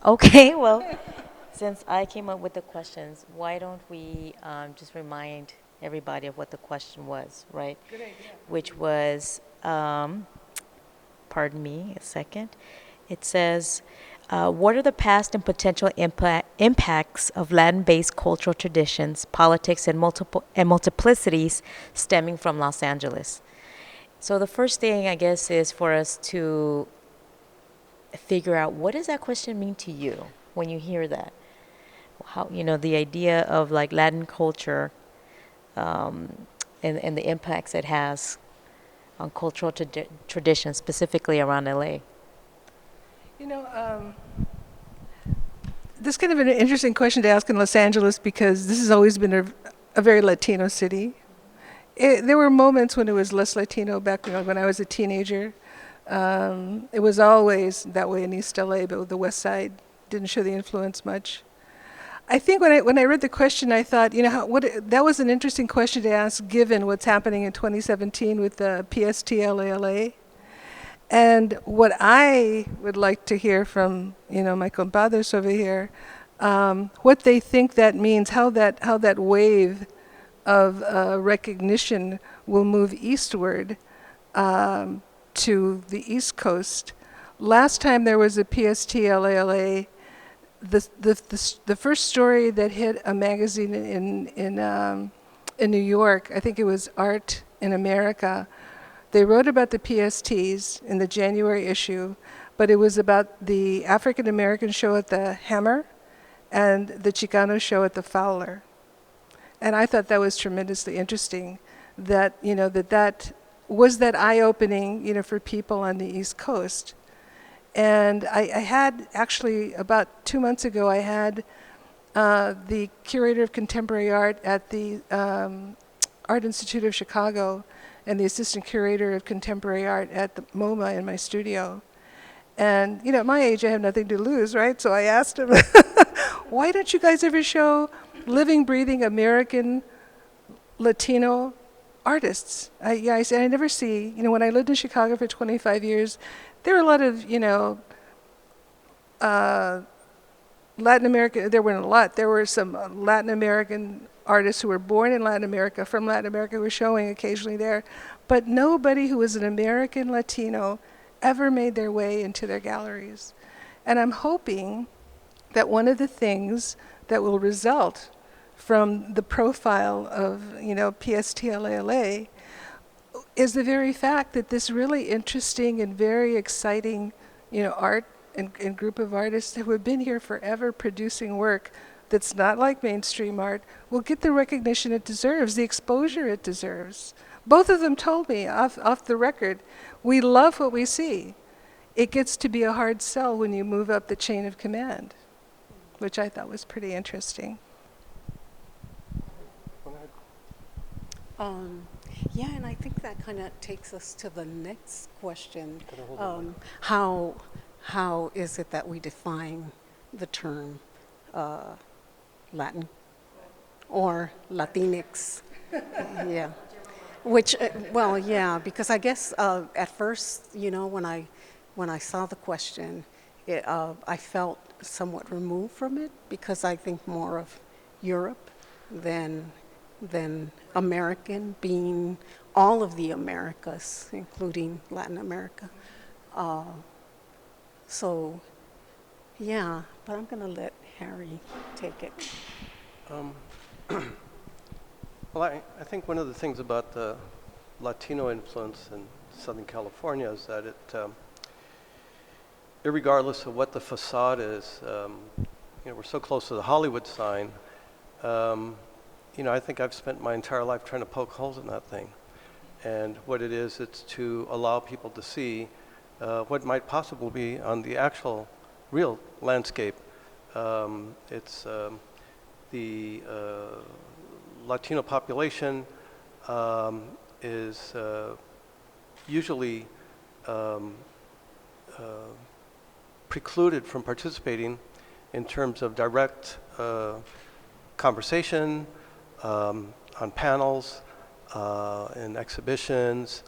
Okay, well, since I came up with the questions, why don't we just remind everybody of what the question was, right? Good idea. Which was, pardon me a second. It says, what are the past and potential impacts of Latin-based cultural traditions, politics, and multiplicities stemming from Los Angeles? So the first thing, I guess, is for us to figure out, what does that question mean to you when you hear that? How, the idea of like Latin culture, and the impacts it has on cultural traditions, specifically around LA. You know, this is kind of an interesting question to ask in Los Angeles because this has always been a very Latino city. There were moments when it was less Latino back when I was a teenager. It was always that way in East LA, but the West Side didn't show the influence much. I think when I read the question, I thought, that was an interesting question to ask given what's happening in 2017 with the PSTLALA. And what I would like to hear from, my compadres over here, what they think that means, how that wave of recognition will move eastward to the East Coast. Last time there was a PSTLALA, the first story that hit a magazine in New York, I think it was Art in America. They wrote about the PSTs in the January issue, but it was about the African American show at the Hammer and the Chicano show at the Fowler. And I thought that was tremendously interesting that, that was that eye-opening, for people on the East Coast. And I had actually, about 2 months ago, I had the curator of contemporary art at the Art Institute of Chicago and the assistant curator of contemporary art at the MoMA in my studio. And, at my age, I have nothing to lose, right? So I asked him, why don't you guys ever show living, breathing American Latino artists? I said, I never see, when I lived in Chicago for 25 years, there were a lot of, Latin America, there weren't a lot, there were some Latin American artists who were born in Latin America, from Latin America, who were showing occasionally there, but nobody who was an American Latino ever made their way into their galleries. And I'm hoping that one of the things that will result from the profile of, PSTLALA is the very fact that this really interesting and very exciting, art and group of artists who have been here forever producing work that's not like mainstream art will get the recognition it deserves, the exposure it deserves. Both of them told me off the record, we love what we see. It gets to be a hard sell when you move up the chain of command, which I thought was pretty interesting. Um, yeah, and I think that kind of takes us to the next question. How is it that we define the term Latin or Latinx? Yeah. Which, well, yeah, because I guess at first, when I saw the question, I felt somewhat removed from it because I think more of Europe than American, being all of the Americas, including Latin America. So, yeah, but I'm going to let Harry take it. Um, well, I think one of the things about the Latino influence in Southern California is that it, irregardless of what the facade is, we're so close to the Hollywood sign. I think I've spent my entire life trying to poke holes in that thing. And what it is, it's to allow people to see what might possibly be on the actual real landscape. It's the Latino population is usually precluded from participating in terms of direct conversation, on panels, in exhibitions,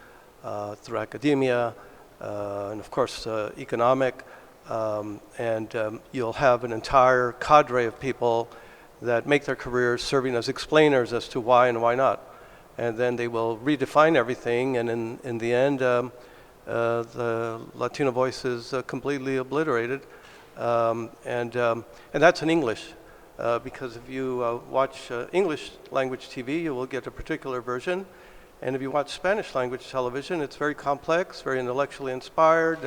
through academia, and of course economic You'll have an entire cadre of people that make their careers serving as explainers as to why and why not. And then they will redefine everything, and in the end, the Latino voice is completely obliterated. And that's in English, because if you watch English language TV, you will get a particular version. And if you watch Spanish language television, it's very complex, very intellectually inspired,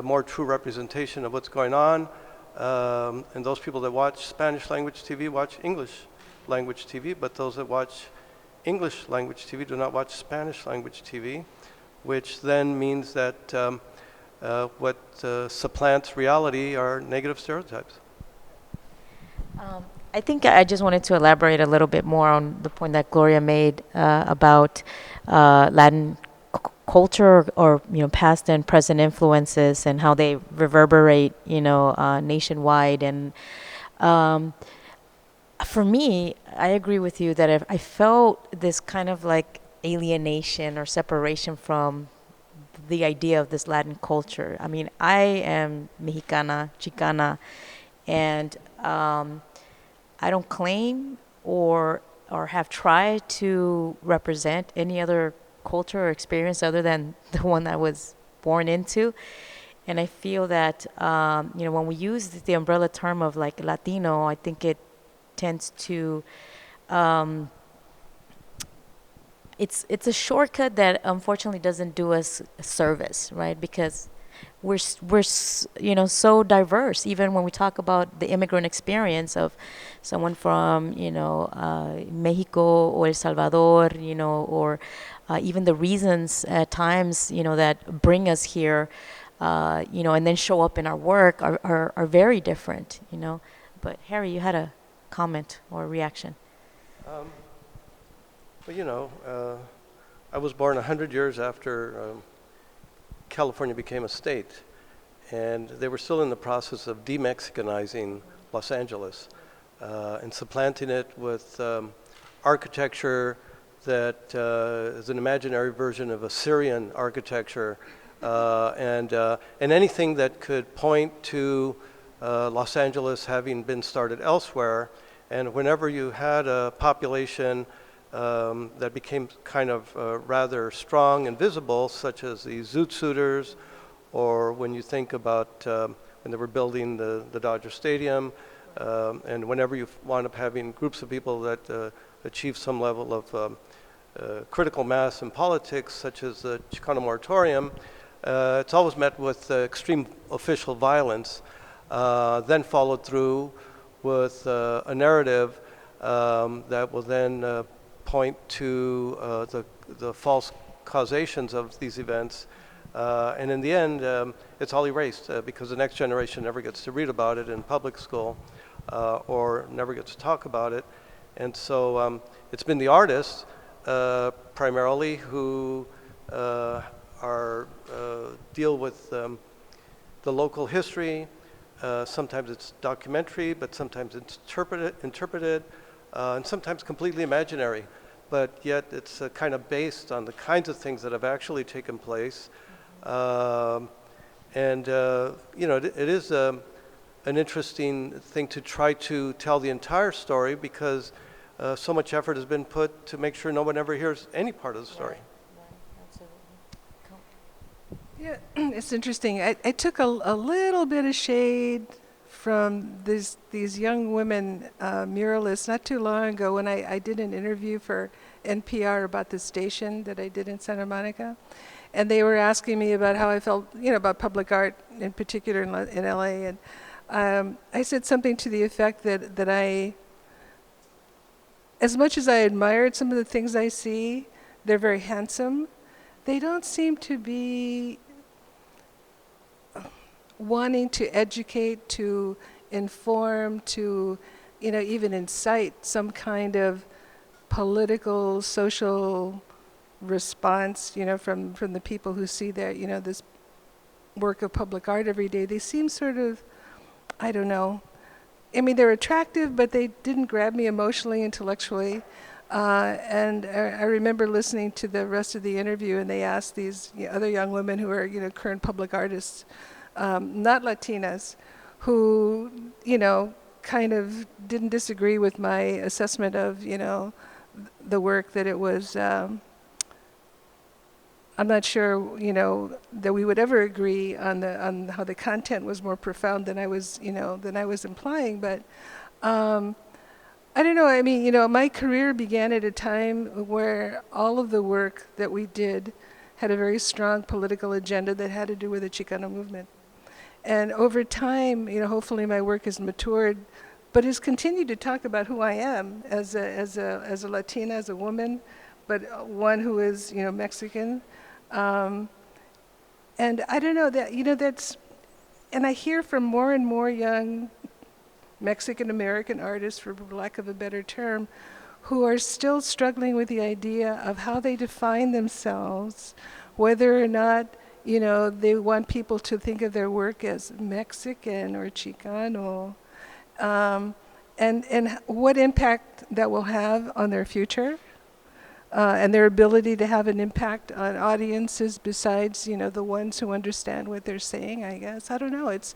more true representation of what's going on. And those people that watch Spanish language TV watch English language TV, but those that watch English language TV do not watch Spanish language TV, which then means that what supplants reality are negative stereotypes. I think I just wanted to elaborate a little bit more on the point that Gloria made about Latin culture, or past and present influences, and how they reverberate nationwide. And for me, I agree with you that I felt this kind of like alienation or separation from the idea of this Latin culture. I mean, I am Mexicana, Chicana, and I don't claim or have tried to represent any other culture or experience other than the one I was born into. And I feel that when we use the umbrella term of like Latino, I think it tends to it's a shortcut that unfortunately doesn't do us a service, right? Because we're so diverse. Even when we talk about the immigrant experience of someone from Mexico or El Salvador, or even the reasons at times that bring us here, and then show up in our work are very different. But Harry, you had a comment or reaction. I was born 100 years after California became a state, and they were still in the process of de-Mexicanizing Los Angeles and supplanting it with architecture that is an imaginary version of Assyrian architecture, and anything that could point to Los Angeles having been started elsewhere. And whenever you had a population that became kind of rather strong and visible, such as the Zoot Suiters, or when you think about when they were building the Dodger Stadium, and whenever you wound up having groups of people that achieve some level of critical mass in politics, such as the Chicano moratorium, it's always met with extreme official violence, then followed through with a narrative that will then point to the false causations of these events. And in the end, it's all erased because the next generation never gets to read about it in public school or never gets to talk about it. And so it's been the artists primarily who deal with the local history. Sometimes it's documentary, but sometimes it's interpreted, and sometimes completely imaginary. But yet it's kind of based on the kinds of things that have actually taken place. It is an interesting thing to try to tell the entire story, because so much effort has been put to make sure no one ever hears any part of the story. Yeah, it's interesting. I took a little bit of shade from these young women muralists not too long ago when I did an interview for NPR about the station that I did in Santa Monica. And they were asking me about how I felt, about public art in particular in LA. And I said something to the effect that I, as much as I admired some of the things I see, they're very handsome. They don't seem to be wanting to educate, to inform, to, even incite some kind of political, social response, from the people who see that, this work of public art every day. They seem sort of, I don't know. I mean, they're attractive, but they didn't grab me emotionally, intellectually. And I remember listening to the rest of the interview, and they asked these other young women who are, current public artists, not Latinas, who, kind of didn't disagree with my assessment of, the work, that it was, I'm not sure, that we would ever agree on how the content was more profound than I was, implying. But I don't know. I mean, my career began at a time where all of the work that we did had a very strong political agenda that had to do with the Chicano movement. And over time, hopefully my work has matured, but has continued to talk about who I am as a Latina, as a woman, but one who is, Mexican. And I don't know that, that's, and I hear from more and more young Mexican-American artists, for lack of a better term, who are still struggling with the idea of how they define themselves, whether or not, they want people to think of their work as Mexican or Chicano, and what impact that will have on their future, and their ability to have an impact on audiences besides, the ones who understand what they're saying, I guess. I don't know. It's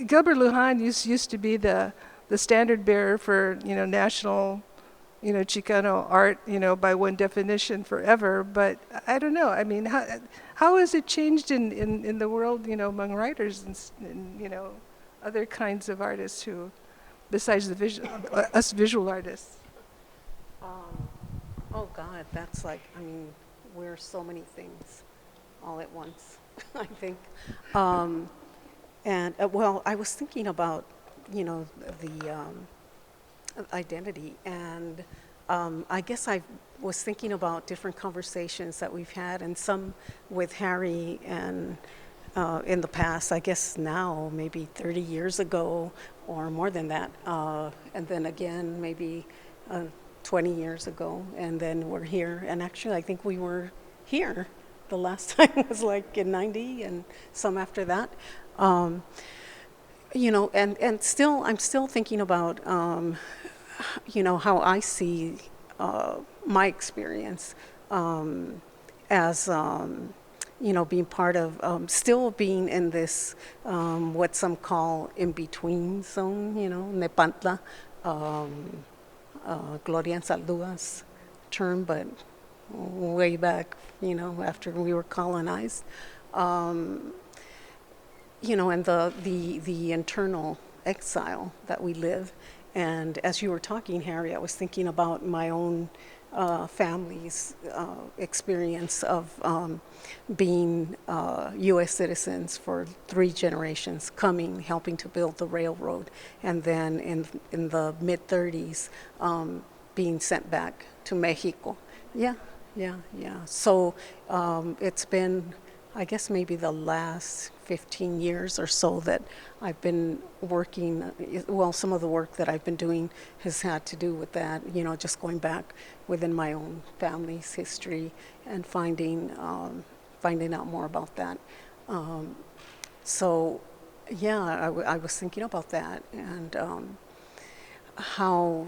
Gilbert Lujan used to be the standard bearer for, national, Chicano art, by one definition forever. But I don't know. I mean, how has it changed in the world, among writers and other kinds of artists who, besides us visual artists? Oh God, that's like, I mean, we're so many things all at once, I think. And well, I was thinking about, the identity, and I guess I was thinking about different conversations that we've had, and some with Harry, and in the past, I guess now, maybe 30 years ago, or more than that, and then again, maybe 20 years ago, and then we're here, and actually I think we were here. The last time was like in 90, and some after that. And still, I'm still thinking about, how I see my experience as, being part of, still being in this, what some call in-between zone, Nepantla, Gloria and Saldua's term, but way back, after we were colonized. And the internal exile that we live. And as you were talking, Harry, I was thinking about my own family's experience of being U.S. citizens for 3 generations, helping to build the railroad, and then in the mid-30s being sent back to Mexico. Yeah. So it's been, I guess, maybe the last 15 years or so that I've been working, well, some of the work that I've been doing has had to do with that, just going back within my own family's history and finding out more about that. So, yeah, I was thinking about that, and how,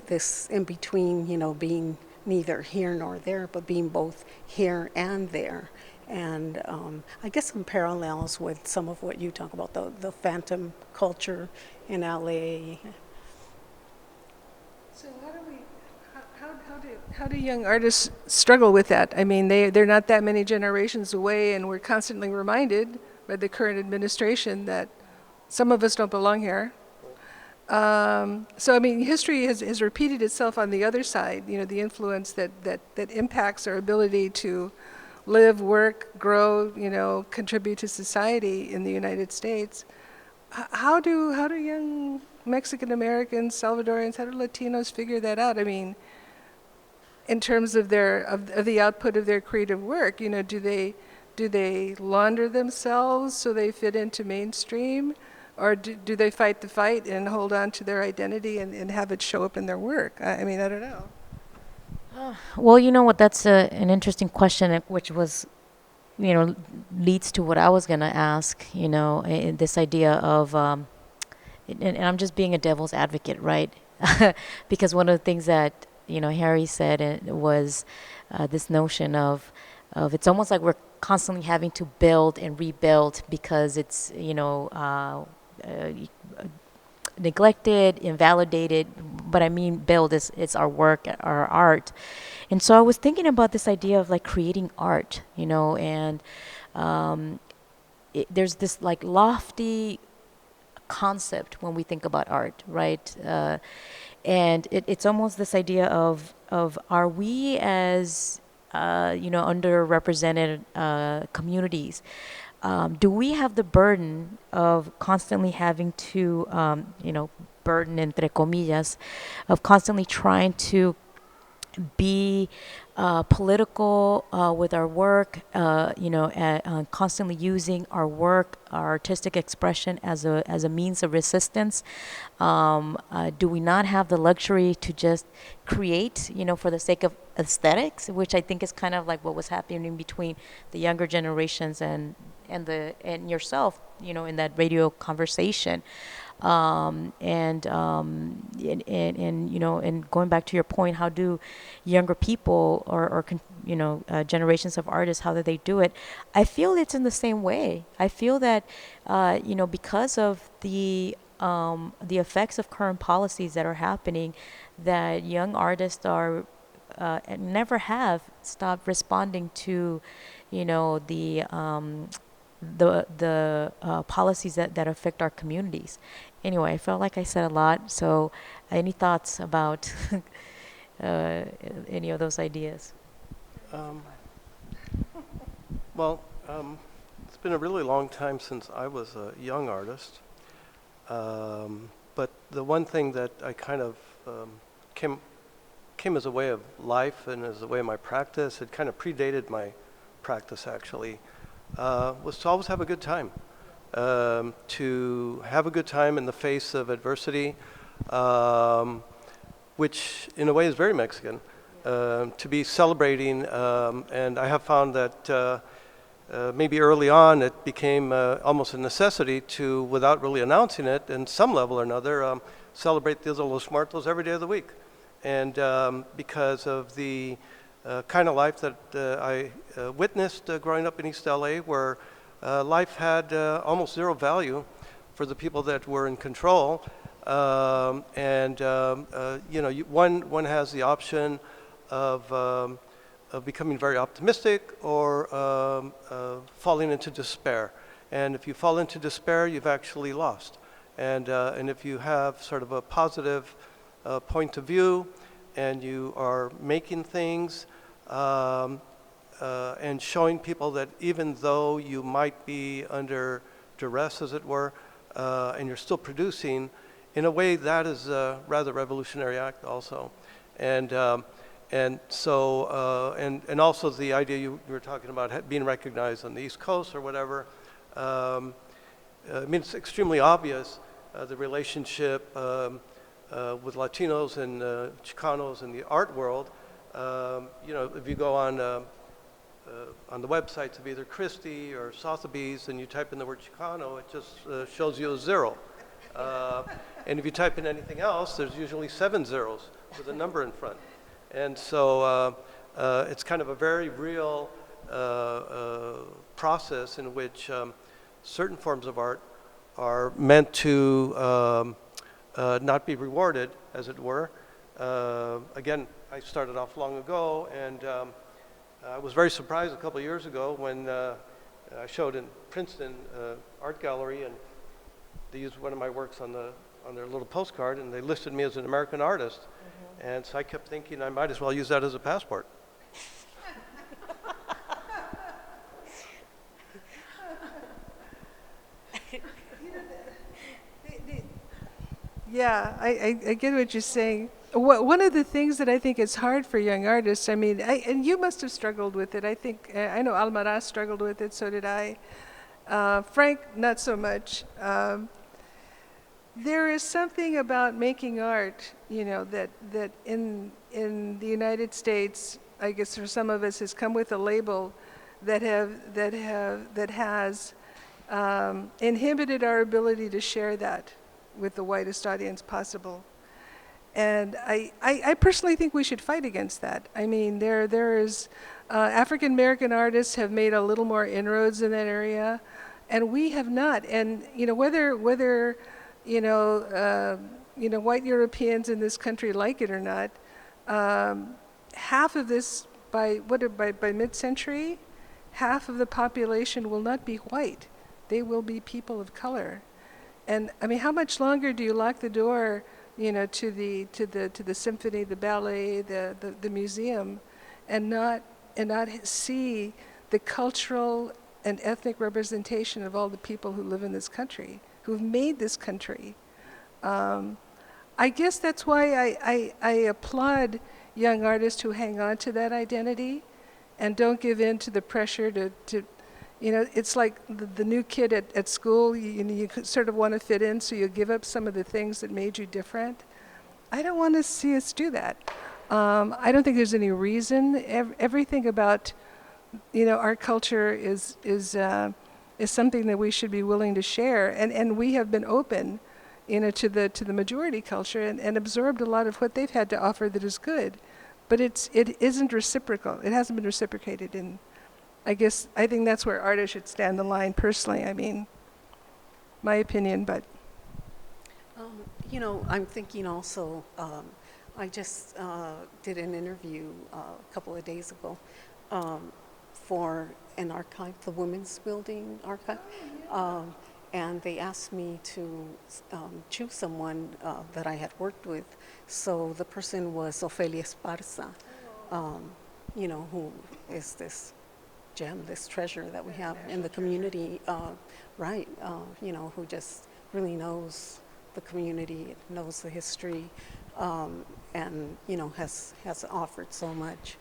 this in between, being neither here nor there, but being both here and there. And I guess some parallels with some of what you talk about, the phantom culture in LA. So how do young artists struggle with that? I mean, they're not that many generations away, and we're constantly reminded by the current administration that some of us don't belong here. So I mean, history has repeated itself on the other side. The influence that impacts our ability to live, work, grow, contribute to society in the United States. How do young Mexican Americans, Salvadorians, how do Latinos figure that out? I mean, in terms of the output of their creative work, do they launder themselves so they fit into mainstream, or do they fight the fight and hold on to their identity and have it show up in their work? I mean, I don't know. Well, you know what? That's an interesting question, which was, leads to what I was going to ask, this idea of, and I'm just being a devil's advocate, right? because one of the things that Harry said was this notion of it's almost like we're constantly having to build and rebuild because it's neglected, invalidated. But I mean, build is it's our work, our art. And so I was thinking about this idea of like creating art, and there's this like lofty concept when we think about art, right? And it's almost this idea of are we as underrepresented communities, do we have the burden of constantly having to burden entre comillas, of constantly trying to be political with our work, constantly using our work, our artistic expression as a means of resistance? Do we not have the luxury to just create, for the sake of aesthetics, which I think is kind of like what was happening between the younger generations and yourself, in that radio conversation. And going back to your point, how do younger people or generations of artists, how do they do it? I feel it's in the same way. I feel that because of the effects of current policies that are happening, that young artists are and never have stopped responding to the policies that affect our communities. Anyway, I felt like I said a lot. So, any thoughts about any of those ideas? Um, well, it's been a really long time since I was a young artist. But the one thing that I kind of came as a way of life and as a way of my practice, it kind of predated my practice actually, was to always have a good time. To have a good time in the face of adversity, which in a way is very Mexican, to be celebrating, and I have found that maybe early on it became almost a necessity to, without really announcing it, in some level or another, celebrate Dia de los Muertos every day of the week. And because of the kind of life that I witnessed growing up in East LA, where life had almost zero value for the people that were in control. One has the option of becoming very optimistic or falling into despair. And if you fall into despair, you've actually lost. And if you have sort of a positive point of view and you are making things and showing people that even though you might be under duress, as it were, and you're still producing, in a way that is a rather revolutionary act also. And also the idea you were talking about being recognized on the East Coast or whatever. I mean, it's extremely obvious, the relationship with Latinos and Chicanos in the art world. If you go on the websites of either Christie or Sotheby's and you type in the word Chicano, it just shows you a 0. And if you type in anything else, there's usually 7 zeros with a number in front. And so it's kind of a very real process in which certain forms of art are meant to not be rewarded, as it were. Again, I started off long ago, and I was very surprised a couple of years ago when I showed in Princeton Art Gallery, and they used one of my works on their little postcard, and they listed me as an American artist. Mm-hmm. And so I kept thinking I might as well use that as a passport. Yeah, I get what you're saying. One of the things that I think is hard for young artists, I mean, and you must have struggled with it. I think, I know Alvarez struggled with it, so did I. Frank, not so much. There is something about making art, that in the United States, I guess for some of us, has come with a label that has inhibited our ability to share that with the widest audience possible. And I personally think we should fight against that. I mean, there is, African American artists have made a little more inroads in that area, and we have not. And whether white Europeans in this country like it or not, half of this by mid-century, half of the population will not be white. They will be people of color. And I mean, how much longer do you lock the door, to the symphony, the ballet, the museum, and not see the cultural and ethnic representation of all the people who live in this country, who've made this country? I guess that's why I applaud young artists who hang on to that identity and don't give in to the pressure to it's like the new kid at school. You sort of want to fit in, so you give up some of the things that made you different. I don't want to see us do that. I don't think there's any reason. Everything about our culture is something that we should be willing to share, and we have been open to the majority culture and absorbed a lot of what they've had to offer that is good, but it isn't reciprocal. It hasn't been reciprocated, and I think that's where artists should stand the line. Personally, I mean, my opinion, but I'm thinking also. I just did an interview a couple of days ago for an archive, the Women's Building Archive. And they asked me to choose someone that I had worked with. So the person was Ofelia Esparza, who is this gem, this treasure that we have in the community, who just really knows the community, knows the history, and has offered so much.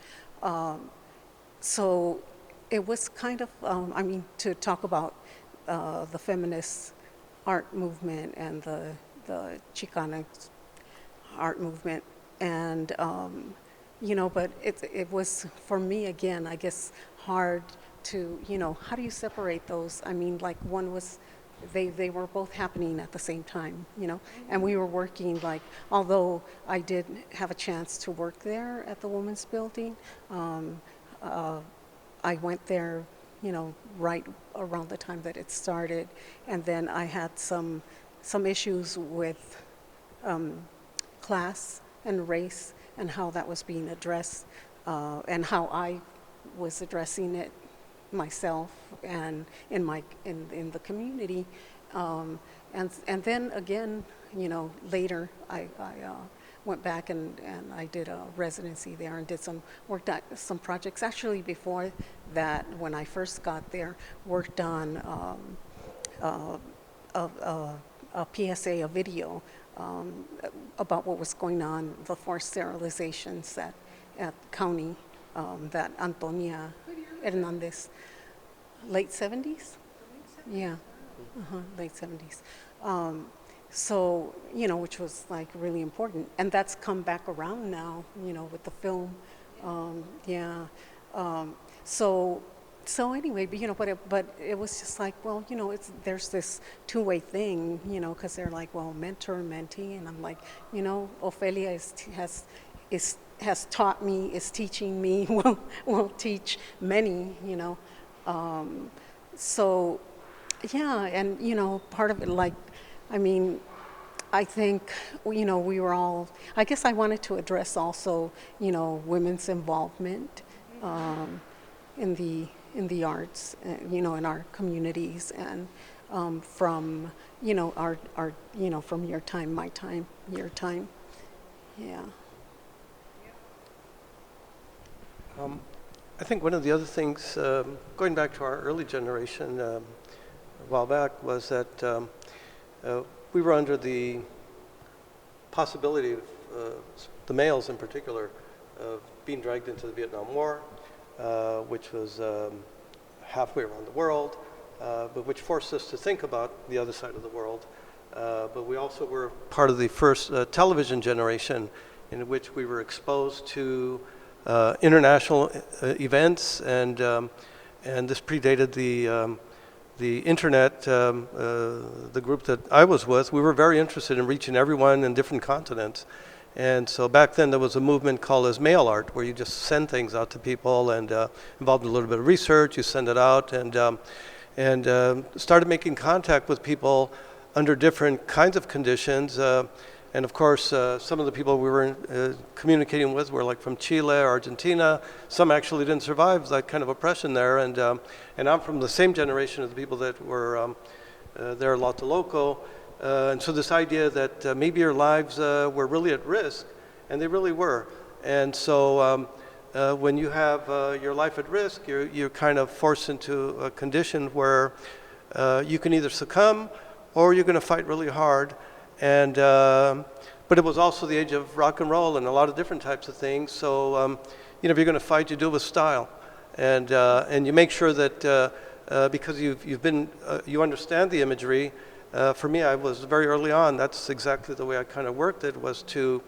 So it was kind of, to talk about the feminist art movement and the Chicana art movement, and but it was, for me, again, I guess, hard to, how do you separate those? I mean, like, one was, they were both happening at the same time, and we were working, like, although I did have a chance to work there at the Women's Building, I went there right around the time that it started, and then I had some issues with class and race and how that was being addressed, and how I was addressing it myself and in the community, and then again, later I went back and I did a residency there and did worked on some projects. Actually, before that, when I first got there, worked on a PSA, a video about what was going on, the forced sterilizations at county, that Antonia Hernández, late 70s? Yeah, late 70s. So, which was like really important. And that's come back around now, with the film. So anyway, but it was just like, well, there's this two-way thing, because they're like, well, mentor, mentee, and I'm like, Ofelia has taught me, is teaching me, will teach many, so yeah, and part of it, like, I think, we were all, I guess I wanted to address also, women's involvement in the arts, in our communities, and from, our from your time, my time, your time, yeah. I think one of the other things, going back to our early generation a while back, was that we were under the possibility of, the males in particular, of being dragged into the Vietnam War, which was halfway around the world, but which forced us to think about the other side of the world. But we also were part of the first television generation in which we were exposed to international events, and this predated the internet. The group that I was with, we were very interested in reaching everyone in different continents, And so back then there was a movement called as mail art, where you just send things out to people and involved in a little bit of research. You send it out and started making contact with people under different kinds of conditions. And of course, some of the people we were communicating with were like from Chile or Argentina. Some actually didn't survive that kind of oppression there. And I'm from the same generation of the people that were there a lot local. And so this idea that maybe your lives were really at risk, and they really were. And so when you have your life at risk, you're kind of forced into a condition where you can either succumb or you're going to fight really hard. And but it was also the age of rock and roll and a lot of different types of things. So if you're going to fight, you do it with style, and you make sure that because you understand the imagery. For me, I was very early on. That's exactly the way I kind of worked it, was to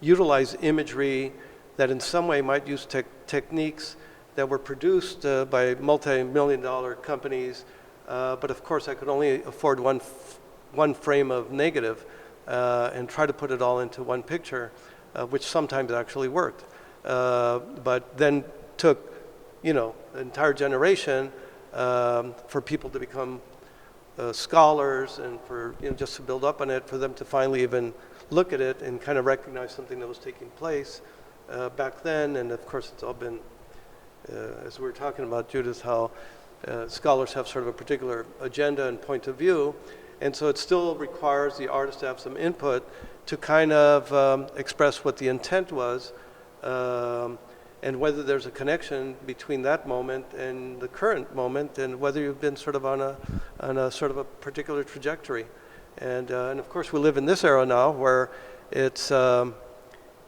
utilize imagery that in some way might use techniques that were produced by multi-million-dollar companies. But of course, I could only afford one frame of negative and try to put it all into one picture, which sometimes actually worked. But then took, an entire generation for people to become scholars and for, just to build up on it, for them to finally even look at it and kind of recognize something that was taking place back then. And of course, it's all been, as we were talking about, Judith, how scholars have sort of a particular agenda and point of view. And so it still requires the artist to have some input to kind of express what the intent was, and whether there's a connection between that moment and the current moment, and whether you've been sort of on a sort of a particular trajectory. And of course, we live in this era now where it's, I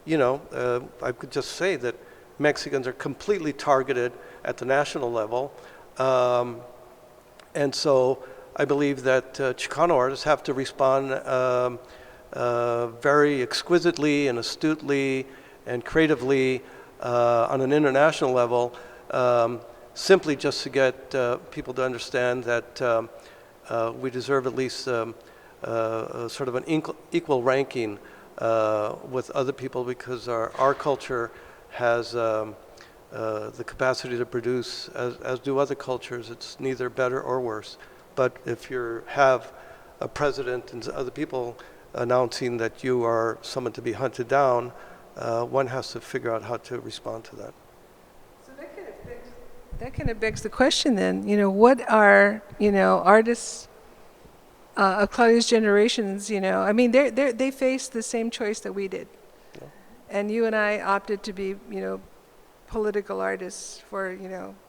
could just say that Mexicans are completely targeted at the national level. And so I believe that Chicano artists have to respond very exquisitely and astutely and creatively on an international level, simply just to get people to understand that we deserve at least sort of an equal ranking with other people, because our culture has the capacity to produce, as do other cultures. It's neither better or worse. But if you have a president and other people announcing that you are someone to be hunted down, one has to figure out how to respond to that. So that kind of begs the question then, what are, artists of Claudia's generations, I mean, they faced the same choice that we did. Yeah. And you and I opted to be, political artists for,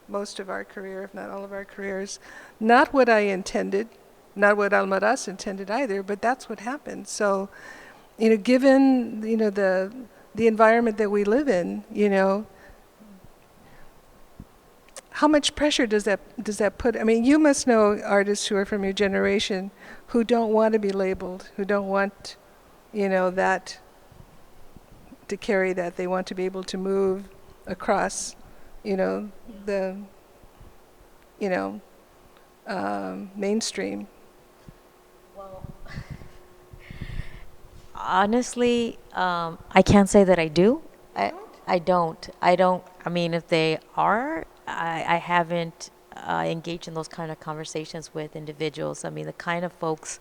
most of our career, if not all of our careers. Not what I intended, not what Alvarez intended either, but that's what happened. So, given, the environment that we live in, how much pressure does that put? I mean, you must know artists who are from your generation who don't want to be labeled, who don't want, that to carry that. They want to be able to move across, the, mainstream. Well, honestly, I can't say that I do. I don't. I mean, if they are, I haven't engaged in those kind of conversations with individuals. I mean, the kind of folks,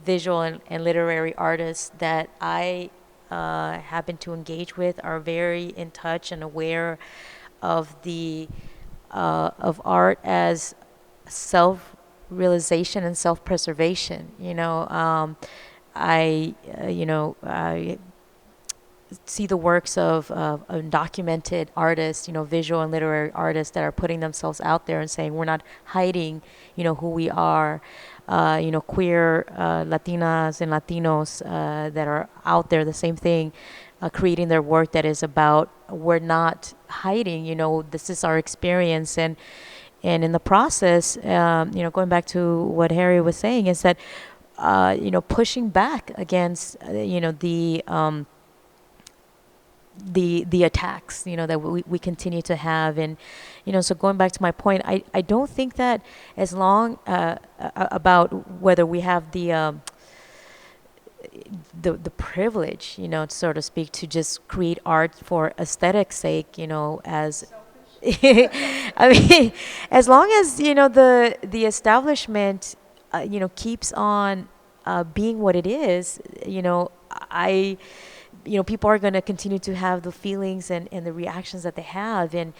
visual and literary artists that I happen to engage with are very in touch and aware of the of art as self-realization and self-preservation. I see the works of undocumented artists, visual and literary artists that are putting themselves out there and saying we're not hiding, who we are. Queer Latinas and Latinos that are out there, the same thing, creating their work that is about we're not hiding, this is our experience. And in the process, going back to what Harry was saying, is that, pushing back against, the attacks, that we continue to have. And, so going back to my point, I don't think that as long about whether we have the the privilege, so to speak, to just create art for aesthetic sake, as I mean, as long as the establishment, keeps on being what it is, I, people are going to continue to have the feelings and the reactions that they have, and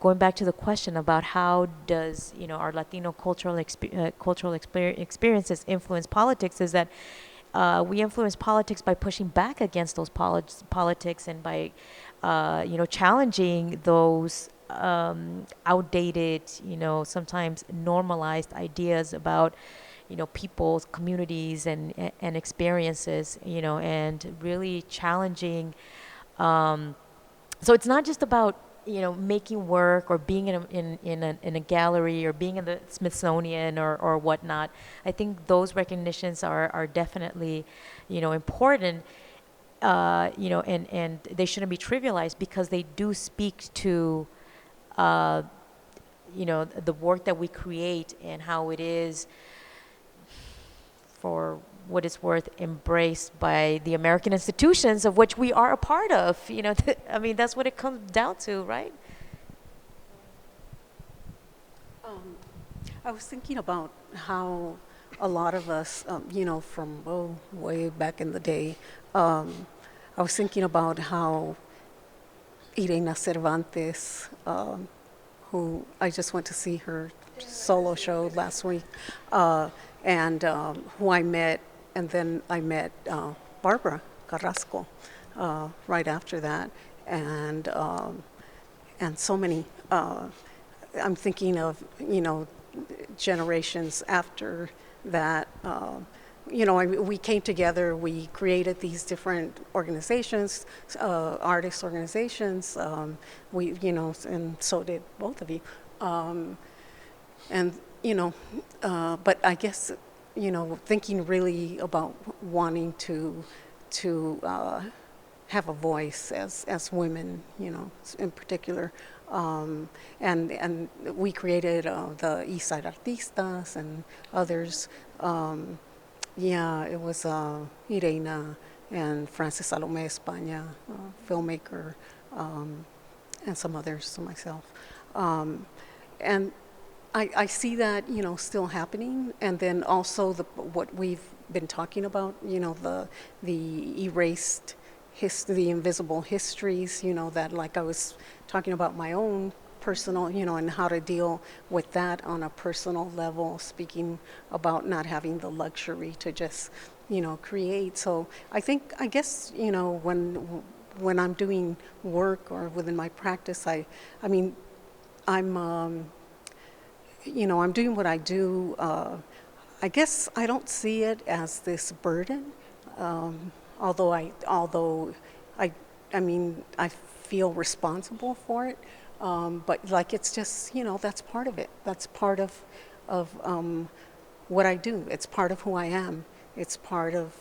going back to the question about how does our Latino experiences influence politics, is that we influence politics by pushing back against those politics, and by challenging those outdated, sometimes normalized ideas about, people's communities and experiences, and really challenging. So it's not just about making work or being in a gallery or being in the Smithsonian or whatnot. I think those recognitions are definitely important, and they shouldn't be trivialized, because they do speak to the work that we create and how it is, for what it's worth, embraced by the American institutions of which we are a part of. I mean, that's what it comes down to, right? I was thinking about how a lot of us, from way back in the day, I was thinking about how Irena Cervantes, who I just went to see her solo show last week, and who I met, and then I met Barbara Carrasco right after that, and so many. I'm thinking of generations after that. We came together. We created these different organizations, artist organizations. And so did both of you. But I guess, thinking really about wanting to have a voice as women, in particular. And we created the East Side Artistas and others. It was Irena and Frances Salome España, filmmaker, and some others, so myself. And I see that, still happening. And then also what we've been talking about, the erased the invisible histories, that, like I was talking about my own personal, and how to deal with that on a personal level, speaking about not having the luxury to just, create. So I guess, when I'm doing work or within my practice, I'm I'm doing what I do. I guess I don't see it as this burden, although I feel responsible for it. But like, it's just, that's part of it. That's part of what I do. It's part of who I am. It's part of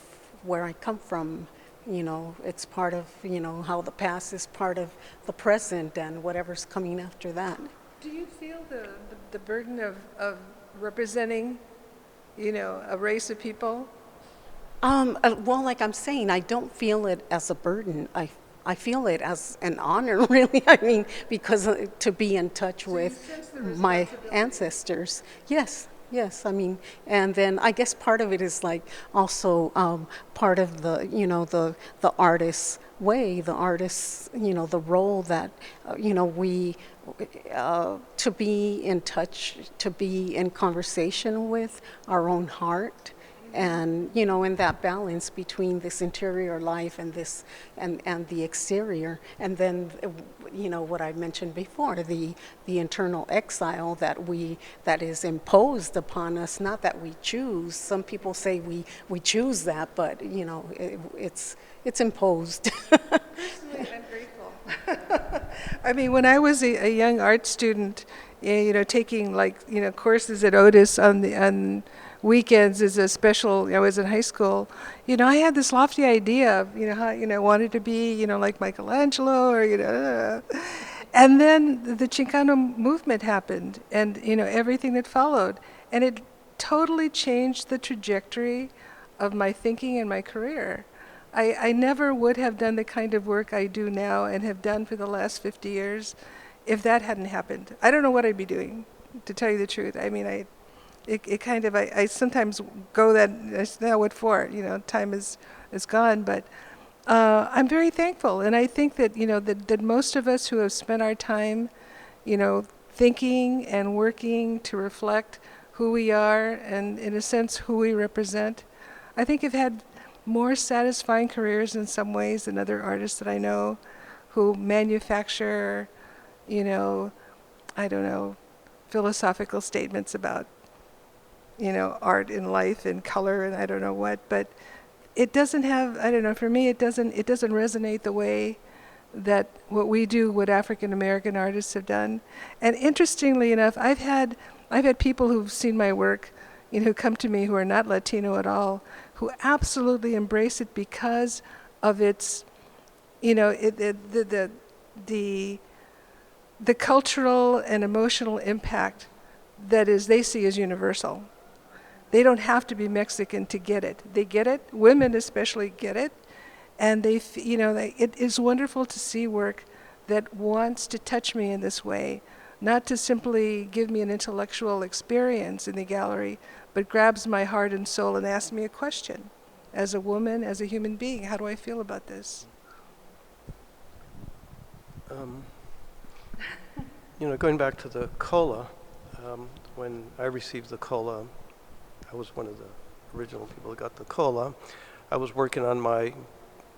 where I come from. It's part of, how the past is part of the present and whatever's coming after that. Do you feel the burden of representing, a race of people? Well, like I'm saying, I don't feel it as a burden. I feel it as an honor, really. Because to be in touch with my ancestors. Yes. And then I guess part of it is like also part of the, the artist's way, the artist's, the role that, we, to be in touch, to be in conversation with our own heart. And, in that balance between this interior life and this, and the exterior. And then, what I mentioned before, the internal exile that is imposed upon us, not that we choose. Some people say we choose that, but, it's imposed. Personally, I'm grateful. When I was a young art student, taking courses at Otis on weekends as a special, I was in high school, I had this lofty idea of, how, wanted to be, like Michelangelo or, and then the Chicano movement happened and, everything that followed. And it totally changed the trajectory of my thinking and my career. I never would have done the kind of work I do now and have done for the last 50 years if that hadn't happened. I don't know what I'd be doing, to tell you the truth. I mean, I sometimes go that, I say, now what for? You know, time is gone, but I'm very thankful. And I think that, you know, that most of us who have spent our time, you know, thinking and working to reflect who we are and, in a sense, who we represent, I think have had more satisfying careers in some ways than other artists that I know who manufacture, you know, I don't know, philosophical statements about, you know, art and life and color and I don't know what, but it doesn't have, I don't know, for me it doesn't resonate the way that what we do, what African American artists have done. And interestingly enough, I've had people who've seen my work, you know, who come to me who are not Latino at all, who absolutely embrace it because of its, you know, the cultural and emotional impact that is they see as universal. They don't have to be Mexican to get it. They get it. Women especially get it. And you know, it is wonderful to see work that wants to touch me in this way, not to simply give me an intellectual experience in the gallery, but grabs my heart and soul and asks me a question. As a woman, as a human being, how do I feel about this? You know, going back to the COLA, when I received the COLA, I was one of the original people that got the COLA. I was working on my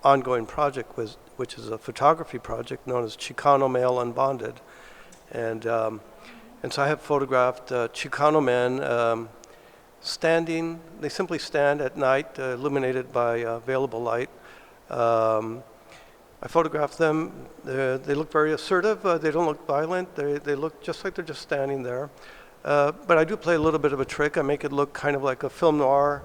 ongoing project, which is a photography project known as Chicano Male Unbonded. And so I have photographed Chicano men standing, they simply stand at night, illuminated by available light. I photographed them. They look very assertive. They don't look violent. They look just like they're just standing there. But I do play a little bit of a trick. I make it look kind of like a film noir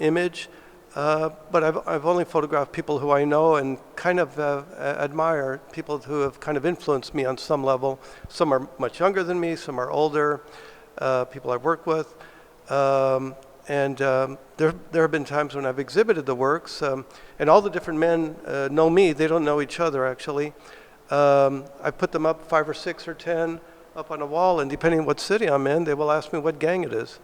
image. But I've only photographed people who I know and kind of admire, people who have kind of influenced me on some level. Some are much younger than me, some are older, people I work with. There have been times when I've exhibited the works, and all the different men know me. They don't know each other, actually. I put them up 5 or 6 or 10 up on a wall, and depending on what city I'm in, they will ask me what gang it is.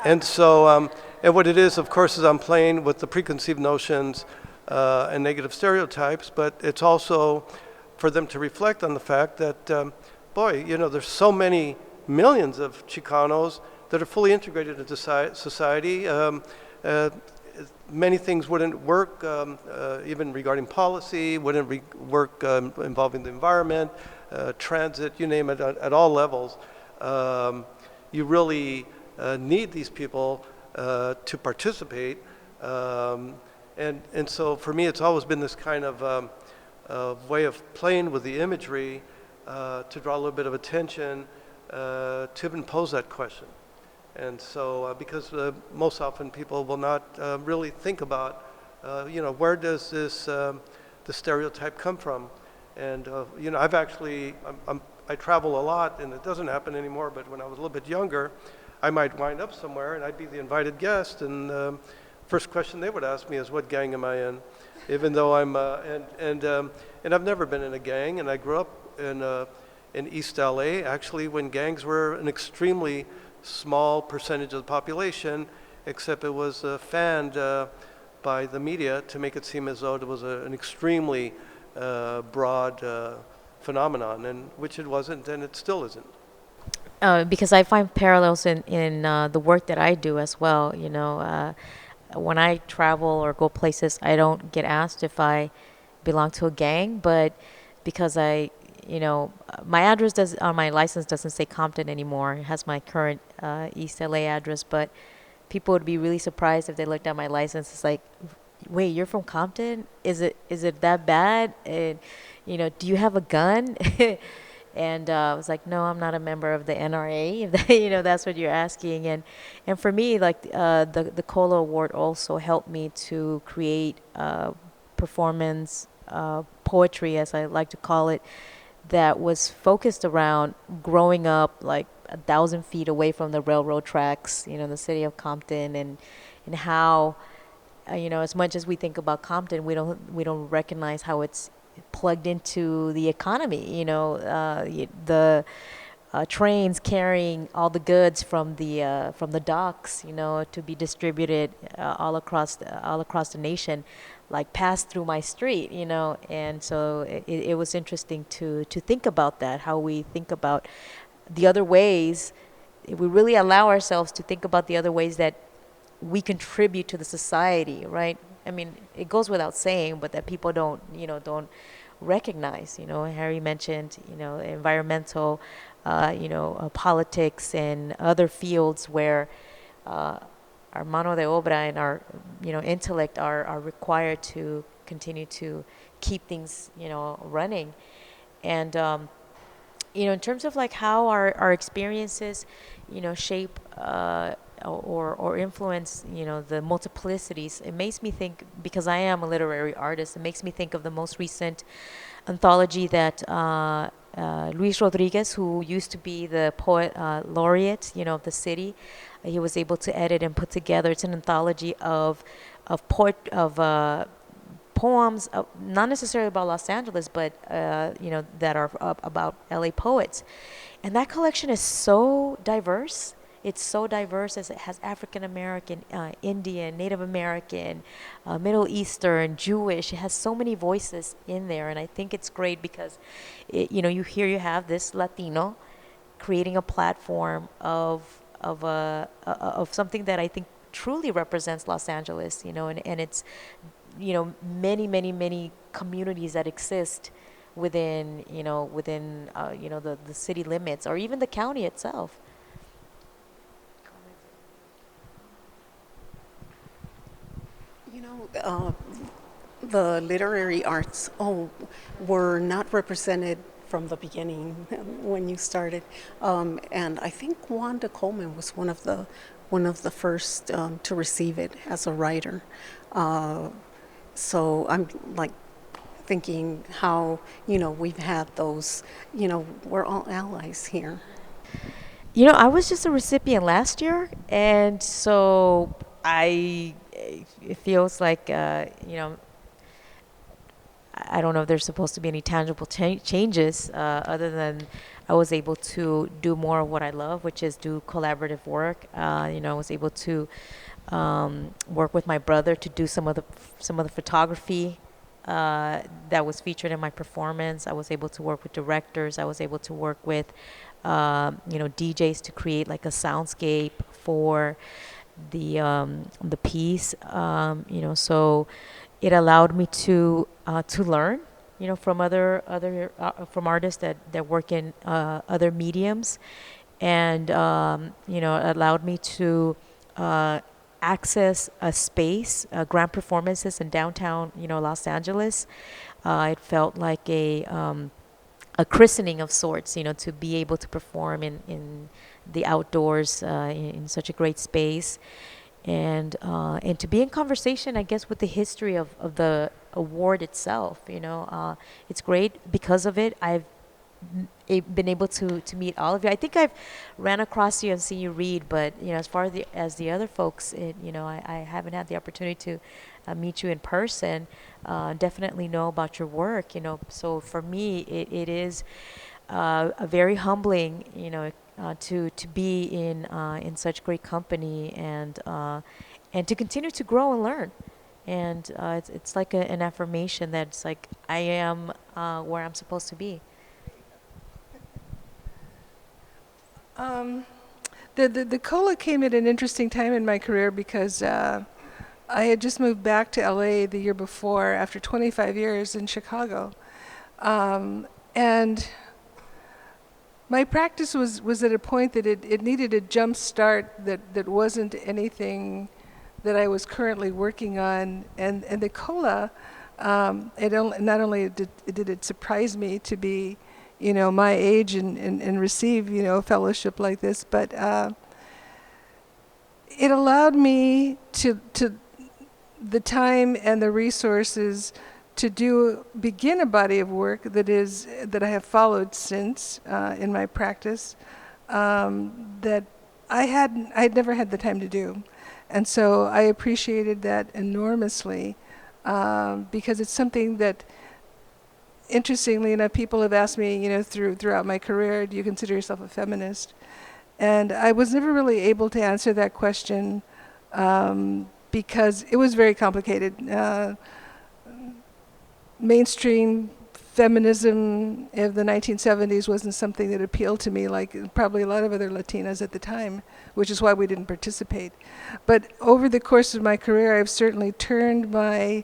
And so, and what it is, of course, is I'm playing with the preconceived notions and negative stereotypes, but it's also for them to reflect on the fact that, boy, you know, there's so many millions of Chicanos that are fully integrated into society. Many things wouldn't work, even regarding policy, wouldn't work involving the environment, transit, you name it, at all levels. You really need these people to participate. And so for me, it's always been this kind of way of playing with the imagery to draw a little bit of attention, to even pose that question. And so, because most often people will not really think about, you know, where does this the stereotype come from? And you know, I've actually, I travel a lot, and it doesn't happen anymore. But when I was a little bit younger, I might wind up somewhere, and I'd be the invited guest, and first question they would ask me is, "What gang am I in?" Even though I'm, and I've never been in a gang, and I grew up in East LA, actually, when gangs were an extremely small percentage of the population, except it was fanned by the media to make it seem as though it was an extremely broad phenomenon, and which it wasn't, and it still isn't. Because I find parallels in the work that I do as well. You know, when I travel or go places, I don't get asked if I belong to a gang, but because you know, my address on my license doesn't say Compton anymore. It has my current East LA address, but people would be really surprised if they looked at my license. It's like, wait, you're from Compton? Is it that bad? And, you know, do you have a gun? And I was like, no, I'm not a member of the NRA, if that, you know, that's what you're asking. And for me, like the COLA Award also helped me to create performance poetry, as I like to call it, that was focused around growing up like 1,000 feet away from the railroad tracks, you know, in the city of Compton, and and how, as much as we think about Compton, we don't recognize how it's plugged into the economy. The trains carrying all the goods from the docks, to be distributed all across the nation, like pass through my street, and so it was interesting to think about that, how we think about the other ways, if we really allow ourselves to think about the other ways that we contribute to the society, right? I mean, it goes without saying, but that people don't recognize. Harry mentioned, environmental, politics and other fields where our mano de obra and our, intellect are required to continue to keep things, running. And, in terms of like how our experiences, shape or influence, the multiplicities, it makes me think, because I am a literary artist, it makes me think of the most recent anthology that Luis Rodriguez, who used to be the poet laureate, of the city, he was able to edit and put together. It's an anthology of poems, not necessarily about Los Angeles, but that are about LA poets, and that collection is so diverse. It's so diverse, as it has African American, Indian, Native American, Middle Eastern, Jewish. It has so many voices in there, and I think it's great because, you have this Latino creating a platform of something that I think truly represents Los Angeles, and it's, many, many, many communities that exist within the city limits, or even the county itself. The literary arts were not represented from the beginning when you started, and I think Wanda Coleman was one of the first to receive it as a writer. So I'm like thinking how we've had those. We're all allies here. I was just a recipient last year, and so it feels like, I don't know if there's supposed to be any tangible changes, other than I was able to do more of what I love, which is do collaborative work. I was able to work with my brother to do some of the photography that was featured in my performance. I was able to work with directors. I was able to work with DJs to create like a soundscape for the piece. So it allowed me to learn, from other from artists that work in other mediums, and allowed me to access a space, grand performances in downtown, Los Angeles. It felt like a christening of sorts, to be able to perform in the outdoors, in such a great space, and to be in conversation, I guess, with the history of the award itself. It's great because of it. I've been able to meet all of you. I think I've ran across you and seen you read, but as far as the other folks, I haven't had the opportunity to meet you in person. Definitely know about your work. So for me, it is a very humbling, to be in such great company, and to continue to grow and learn. And it's like an affirmation that it's like I am where I'm supposed to be. The COLA came at an interesting time in my career because I had just moved back to LA the year before after 25 years in Chicago. And my practice was at a point that it needed a jump start that wasn't anything that I was currently working on. And the COLA, not only did it surprise me to be my age and receive, a fellowship like this, but it allowed me to the time and the resources to begin a body of work that I have followed since in my practice, that I had never had the time to do. And so I appreciated that enormously, because it's something that, interestingly enough, people have asked me, throughout my career, do you consider yourself a feminist? And I was never really able to answer that question, because it was very complicated. Mainstream feminism of the 1970s wasn't something that appealed to me, like probably a lot of other Latinas at the time, which is why we didn't participate. But over the course of my career, I've certainly turned my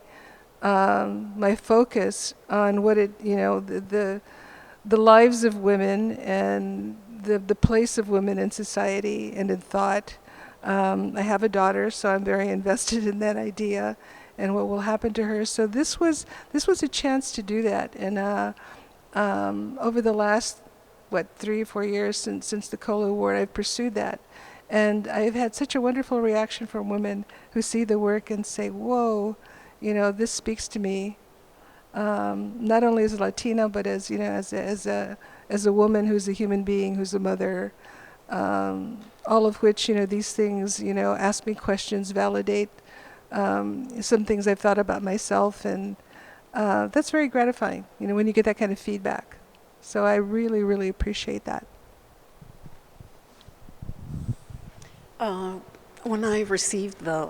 my focus on what the lives of women and the place of women in society and in thought. I have a daughter, so I'm very invested in that idea and what will happen to her. So this was a chance to do that. And over the last 3 or 4 years since the COLA Award, I've pursued that, and I've had such a wonderful reaction from women who see the work and say, "Whoa, this speaks to me." Not only as a Latina, but as a woman who's a human being, who's a mother. All of which, these things, ask me questions, validate some things I've thought about myself, and that's very gratifying, when you get that kind of feedback. So I really, really appreciate that. When I received the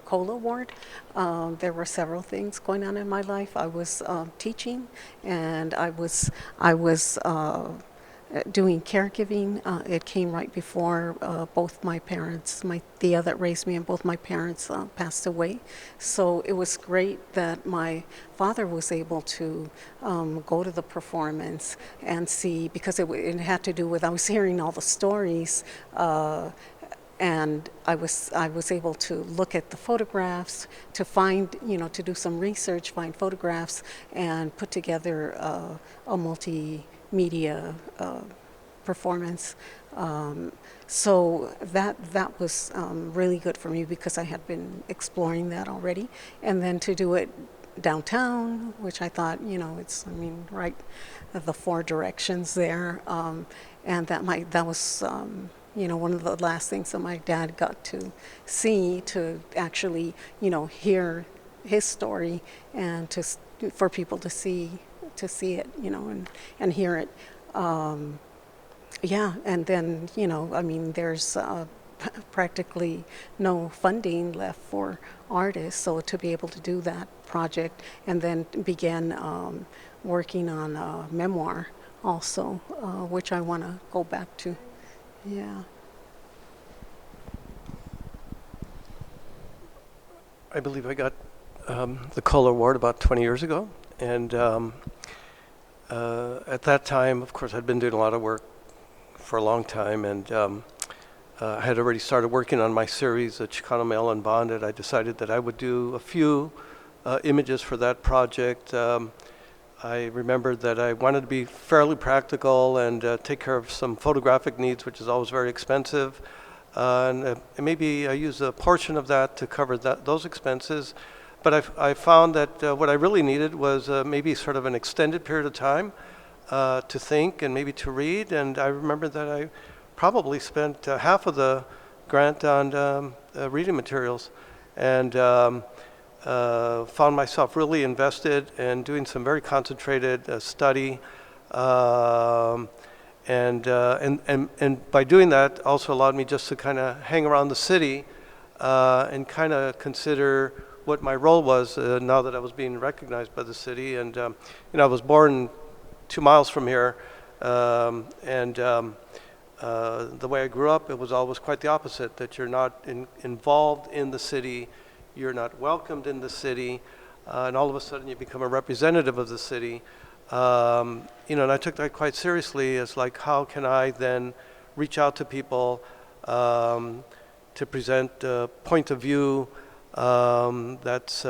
COLA Award, there were several things going on in my life. I was teaching, and I was doing caregiving. It came right before both my parents, the that raised me, and both my parents passed away. So it was great that my father was able to go to the performance and see, because it had to do with, I was hearing all the stories, and I was able to look at the photographs, to find, to do some research, find photographs, and put together a multimedia performance. So that was really good for me, because I had been exploring that already. And then to do it downtown, which I thought, it's, right at the 4 directions there. And that was, one of the last things that my dad got to see, to actually, hear his story, and for people to see it, and hear it. Yeah, and then, there's practically no funding left for artists, so to be able to do that project and then begin working on a memoir also, which I want to go back to. Yeah. I believe I got the COLA Award about 20 years ago, and at that time, of course, I'd been doing a lot of work for a long time, and I had already started working on my series, Chicano Male Unbonded. I decided that I would do a few images for that project. I remembered that I wanted to be fairly practical and take care of some photographic needs, which is always very expensive. And maybe I use a portion of that to cover those expenses. But I found that what I really needed was maybe sort of an extended period of time to think and maybe to read. And I remember that I probably spent half of the grant on reading materials, and found myself really invested in doing some very concentrated study. And by doing that also allowed me just to kind of hang around the city and kind of consider what my role was now that I was being recognized by the city. And I was born 2 miles from here, and the way I grew up, it was always quite the opposite, that you're not involved in the city, you're not welcomed in the city, and all of a sudden you become a representative of the city. And I took that quite seriously, as like, how can I then reach out to people to present a point of view that's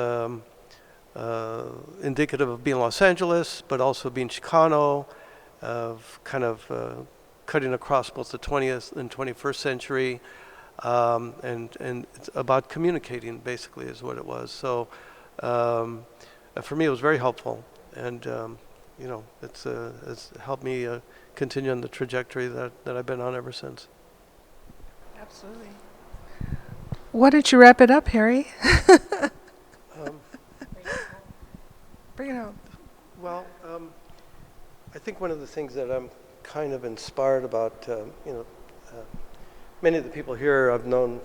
indicative of being Los Angeles, but also being Chicano, of kind of cutting across both the 20th and 21st century, and it's about communicating, basically, is what it was. So for me, it was very helpful, and it's helped me continue on the trajectory that I've been on ever since. Absolutely. Why don't you wrap it up, Harry? Um, Bring it home. Well, I think one of the things that I'm kind of inspired about, many of the people here I've known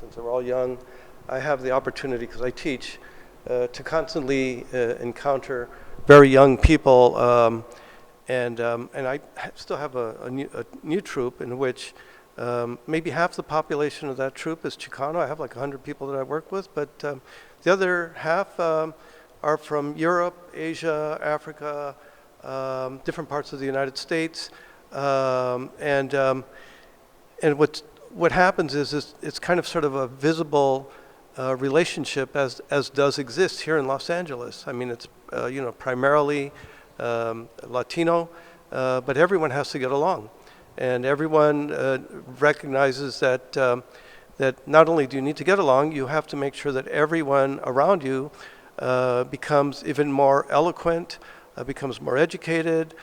since they were all young. I have the opportunity, because I teach, to constantly encounter very young people, and I still have a new troupe in which maybe half the population of that troupe is Chicano. I have like 100 people that I work with, but the other half are from Europe, Asia, Africa, different parts of the United States, and what happens is it's kind of sort of a visible relationship as does exist here in Los Angeles. I mean, it's primarily Latino, but everyone has to get along, and everyone recognizes that that not only do you need to get along, you have to make sure that everyone around you becomes even more eloquent, becomes more educated.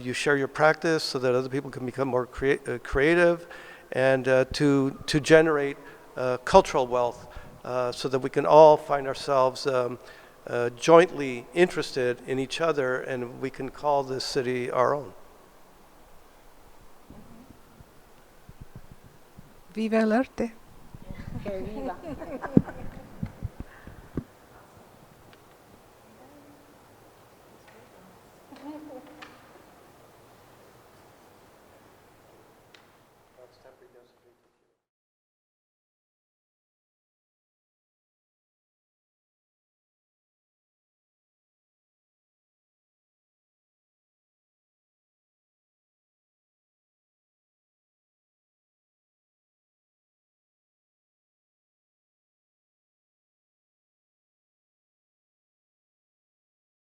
You share your practice so that other people can become more creative, and to generate cultural wealth, so that we can all find ourselves jointly interested in each other, and we can call this city our own. Viva el arte. Que viva.